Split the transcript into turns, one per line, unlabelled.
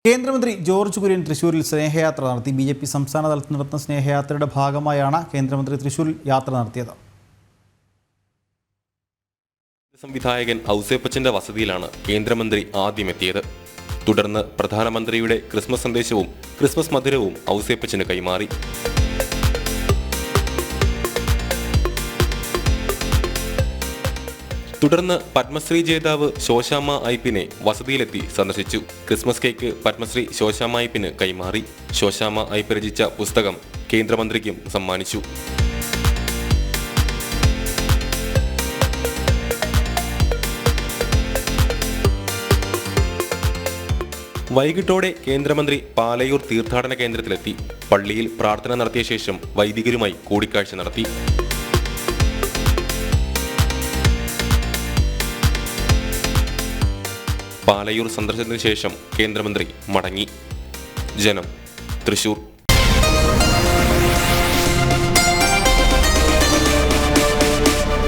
കേന്ദ്രമന്ത്രി ജോർജ് കുര്യൻ തൃശ്ശൂരിൽ സ്നേഹയാത്ര നടത്തി. ബി.ജെ.പി. സംസ്ഥാന തലത്തിൽ നടത്തുന്ന സ്നേഹയാത്രയുടെ ഭാഗമായാണ് കേന്ദ്രമന്ത്രി തൃശ്ശൂരിൽ യാത്ര നടത്തിയത്.
സംവിധായകൻ ഔസേപ്പച്ചന്റെ വസതിയിലാണ് കേന്ദ്രമന്ത്രി ആദ്യമെത്തിയത്. തുടർന്ന് പ്രധാനമന്ത്രിയുടെ ക്രിസ്മസ് സന്ദേശവും ക്രിസ്മസ് മധുരവും ഔസേപ്പച്ചന് കൈമാറി. തുടർന്ന് പത്മശ്രീ ജേതാവ് ശോശാമ്മ ഐപ്പിനെ വസതിയിലെത്തി സന്ദർശിച്ചു. ക്രിസ്മസ് കേക്ക് പത്മശ്രീ ശോശാമ്മ ഐപ്പിന് കൈമാറി. ശോശാമ്മ ഐപ്പ് രചിച്ച പുസ്തകം കേന്ദ്രമന്ത്രിക്കും സമ്മാനിച്ചു. വൈകിട്ടോടെ കേന്ദ്രമന്ത്രി പാലയൂർ തീർത്ഥാടന കേന്ദ്രത്തിലെത്തി. പള്ളിയിൽ പ്രാർത്ഥന നടത്തിയ ശേഷം വൈദികരുമായി കൂടിക്കാഴ്ച നടത്തി. പാലയൂർ സന്ദർശനത്തിന് ശേഷം കേന്ദ്രമന്ത്രി മടങ്ങി. ജനം, തൃശൂർ.